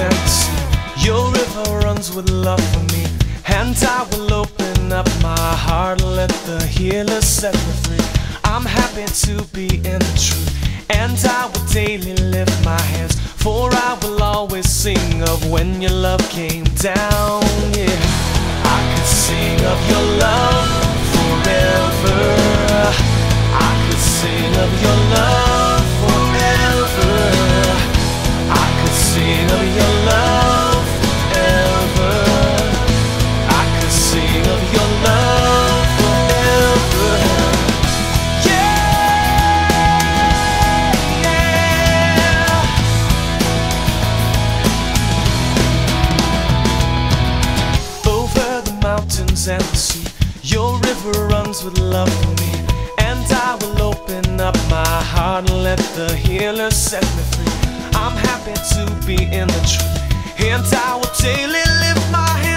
and the sea. Your river runs with love for me, and I will open up my heart and let the healer set me free. I'm happy to be in the truth, and I will daily lift my hands, for I will always sing of when your love came down. Yeah, I could sing of your love forever. I could sing of your love forever. I could sing of your love forever. I could sing of your love forever. Yeah, yeah. Over the mountains and the sea, your river runs with love for me, and I will open up my heart and let the healer set me free. I'm happy to be in the truth, and I will daily lift my hands,